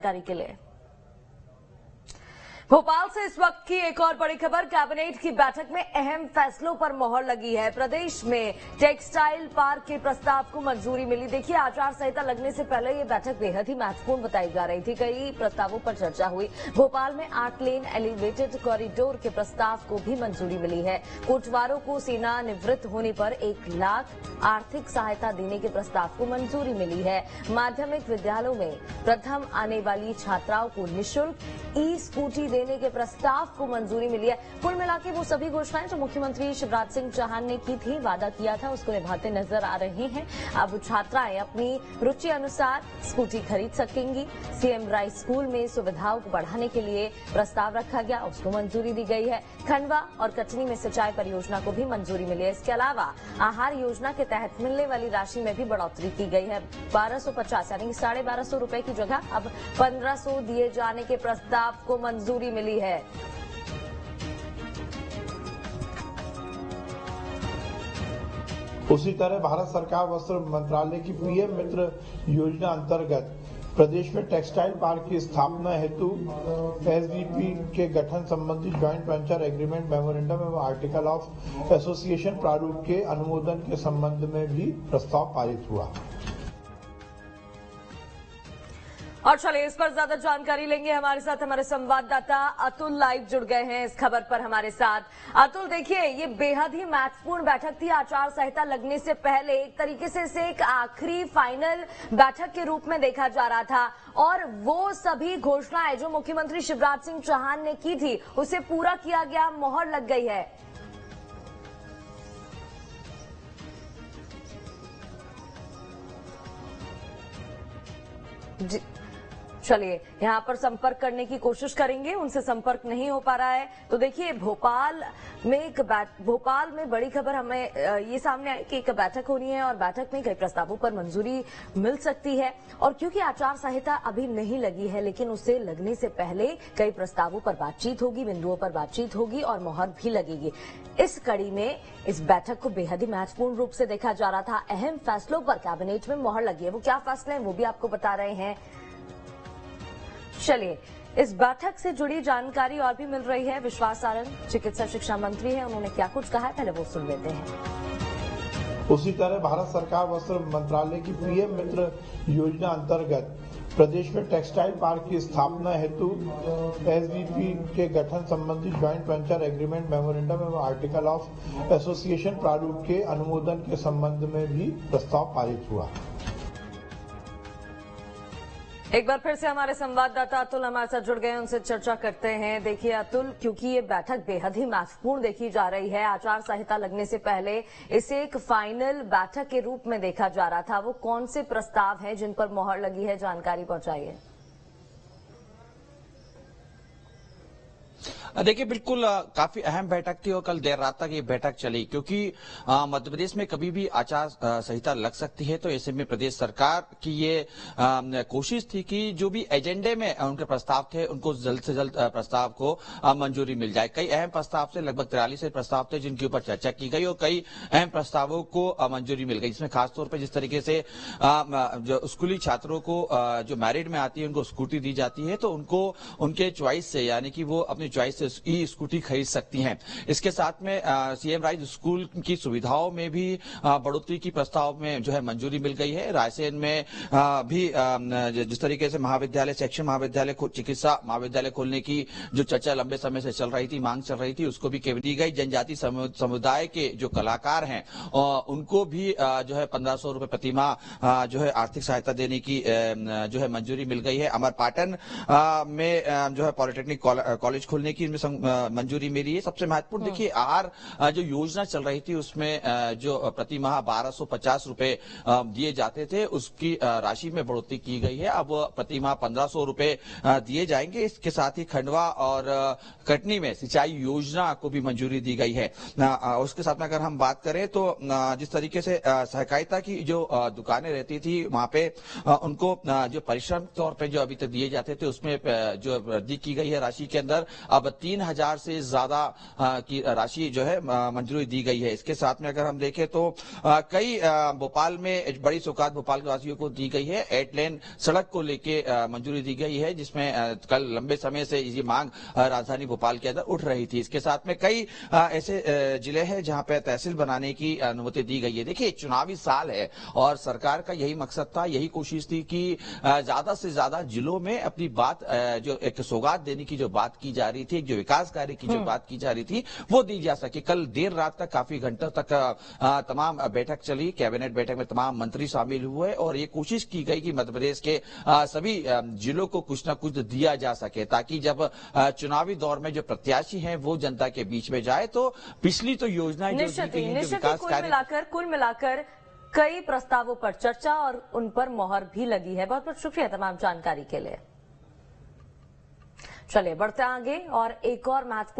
जानकारी के लिए। भोपाल से इस वक्त की एक और बड़ी खबर, कैबिनेट की बैठक में अहम फैसलों पर मोहर लगी है। प्रदेश में टेक्सटाइल पार्क के प्रस्ताव को मंजूरी मिली। देखिए, आचार संहिता लगने से पहले ये बैठक बेहद ही महत्वपूर्ण बताई जा रही थी। कई प्रस्तावों पर चर्चा हुई। भोपाल में 8 लेन एलिवेटेड कॉरिडोर के प्रस्ताव को भी मंजूरी मिली है। कोटवारों को सेना निवृत्त होने पर 1 लाख आर्थिक सहायता देने के प्रस्ताव को मंजूरी मिली है। माध्यमिक विद्यालयों में प्रथम आने वाली छात्राओं को निःशुल्क ई-स्कूटी देने के प्रस्ताव को मंजूरी मिली है। कुल मिलाकर वो सभी घोषणाएं जो मुख्यमंत्री शिवराज सिंह चौहान ने की थी, वादा किया था, उसको निभाते नजर आ रही हैं। अब छात्राएं अपनी रुचि अनुसार स्कूटी खरीद सकेंगी। सीएम राइस स्कूल में सुविधाओं को बढ़ाने के लिए प्रस्ताव रखा गया, उसको मंजूरी दी गई है। खंडवा और कटनी में सिंचाई परियोजना को भी मंजूरी मिली है। इसके अलावा आहार योजना के तहत मिलने वाली राशि में भी बढ़ोतरी की गई है। 1250 यानी 1250 रुपए की जगह अब 1500 दिए जाने के प्रस्ताव को मंजूरी मिली है। उसी तरह भारत सरकार वस्त्र मंत्रालय की पीएम मित्र योजना अंतर्गत प्रदेश में टेक्सटाइल पार्क की स्थापना हेतु एसडीपी के गठन संबंधी ज्वाइंट वेंचर एग्रीमेंट मेमोरेंडम एवं आर्टिकल ऑफ एसोसिएशन प्रारूप के अनुमोदन के संबंध में भी प्रस्ताव पारित हुआ। और चलिए इस पर ज्यादा जानकारी लेंगे। हमारे साथ हमारे संवाददाता अतुल लाइव जुड़ गए हैं इस खबर पर हमारे साथ। अतुल, देखिए, ये बेहद ही महत्वपूर्ण बैठक थी। आचार संहिता लगने से पहले एक तरीके से इसे एक आखिरी फाइनल बैठक के रूप में देखा जा रहा था और वो सभी घोषणाएं जो मुख्यमंत्री शिवराज सिंह चौहान ने की थी उसे पूरा किया गया, मोहर लग गई है। चलिए यहां पर संपर्क करने की कोशिश करेंगे, उनसे संपर्क नहीं हो पा रहा है। तो देखिए, भोपाल में बड़ी खबर हमें ये सामने आई कि एक बैठक होनी है और बैठक में कई प्रस्तावों पर मंजूरी मिल सकती है। और क्योंकि आचार संहिता अभी नहीं लगी है, लेकिन उसे लगने से पहले कई प्रस्तावों पर बातचीत होगी, बिंदुओं पर बातचीत होगी और मोहर भी लगेगी। इस कड़ी में इस बैठक को बेहद ही महत्वपूर्ण रूप से देखा जा रहा था। अहम फैसलों पर कैबिनेट में मोहर लगी है। वो क्या फैसले हैं वो भी आपको बता रहे हैं। चलिए, इस बैठक से जुड़ी जानकारी और भी मिल रही है। विश्वास सारंग चिकित्सा शिक्षा मंत्री हैं, उन्होंने क्या कुछ कहा है पहले वो सुन लेते हैं। उसी तरह भारत सरकार वस्त्र मंत्रालय की पीएम मित्र योजना अंतर्गत प्रदेश में टेक्सटाइल पार्क की स्थापना हेतु एसडीपी के गठन संबंधी ज्वाइंट वेंचर एग्रीमेंट मेमोरेंडम एवं आर्टिकल ऑफ एसोसिएशन प्रारूप के अनुमोदन के संबंध में भी प्रस्ताव पारित हुआ। एक बार फिर से हमारे संवाददाता अतुल हमारे साथ जुड़ गए हैं, उनसे चर्चा करते हैं। देखिए अतुल, क्योंकि ये बैठक बेहद ही महत्वपूर्ण देखी जा रही है, आचार संहिता लगने से पहले इसे एक फाइनल बैठक के रूप में देखा जा रहा था। वो कौन से प्रस्ताव हैं जिन पर मोहर लगी है, जानकारी पहुंचाइए। देखिए, बिल्कुल काफी अहम बैठक थी और कल देर रात तक ये बैठक चली, क्योंकि मध्य प्रदेश में कभी भी आचार संहिता लग सकती है। तो ऐसे में प्रदेश सरकार की ये कोशिश थी कि जो भी एजेंडे में उनके प्रस्ताव थे उनको जल्द से जल्द प्रस्ताव को मंजूरी मिल जाए। कई अहम प्रस्ताव थे, लगभग 43 प्रस्ताव थे जिनके ऊपर चर्चा की गई और कई अहम प्रस्तावों को मंजूरी मिल गई। इसमें खासतौर पर जिस तरीके से जो स्कूली छात्रों को जो मैरिट में आती है उनको स्कूटी दी जाती है, तो उनको उनके च्वाइस से, यानी कि वो अपनी च्वाइस ई स्कूटी खरीद सकती हैं। इसके साथ में सीएम राइस स्कूल की सुविधाओं में भी बढ़ोतरी की प्रस्ताव में जो है मंजूरी मिल गई है। रायसेन में भी जिस तरीके से महाविद्यालय, शिक्षण महाविद्यालय, चिकित्सा महाविद्यालय खोलने की जो चर्चा लंबे समय से चल रही थी, मांग चल रही थी, उसको भी दी गई। जनजाति समुदाय के जो कलाकार हैं उनको भी जो है 1500 रुपए प्रतिमाह जो है आर्थिक सहायता देने की जो है मंजूरी मिल गई है। अमरपाटन में जो है पॉलिटेक्निक कॉलेज खोलने की मंजूरी मिली है। सबसे महत्वपूर्ण देखिए, आहार जो योजना चल रही थी उसमें जो प्रति माह 1250 रुपए दिए जाते थे, उसकी राशि में बढ़ोतरी की गई है। अब प्रति माह 1500 रुपए दिए जाएंगे। इसके साथ ही खंडवा और कटनी में सिंचाई योजना को भी मंजूरी दी गई है। उसके साथ में अगर हम बात करें तो जिस तरीके से सहकारिता की जो दुकानें रहती थी वहां पे उनको जो परिश्रम तौर पर जो अभी तक दिए जाते थे उसमें जो वृद्धि की गई है राशि के अंदर, अब 3,000 से ज्यादा की राशि जो है मंजूरी दी गई है। इसके साथ में अगर हम देखें तो कई भोपाल में बड़ी सौगात भोपाल के वासियों को दी गई है। 8 लेन सड़क को लेके मंजूरी दी गई है, जिसमें कल लंबे समय से ये मांग राजधानी भोपाल के अंदर उठ रही थी। इसके साथ में कई ऐसे जिले हैं जहां पे तहसील बनाने की अनुमति दी गई है। देखिए, चुनावी साल है और सरकार का यही मकसद था, यही कोशिश थी कि ज्यादा से ज्यादा जिलों में अपनी बात, जो एक सौगात देने की जो बात की जा रही थी, जो विकास कार्य की जो बात की जा रही थी, वो दी जा सके। कल देर रात तक, काफी घंटों तक तमाम बैठक चली। कैबिनेट बैठक में तमाम मंत्री शामिल हुए और ये कोशिश की गई कि मध्य प्रदेश के सभी जिलों को कुछ न कुछ दिया जा सके, ताकि जब चुनावी दौर में जो प्रत्याशी हैं वो जनता के बीच में जाए तो पिछली तो योजनाएं जो दी गई हैं, जो विकास कार्य, कुल मिलाकर कई प्रस्तावों पर चर्चा और उन पर मोहर भी लगी है। बहुत बहुत शुक्रिया तमाम जानकारी के लिए। चलिए बढ़ते आगे और एक और महत्वपूर्ण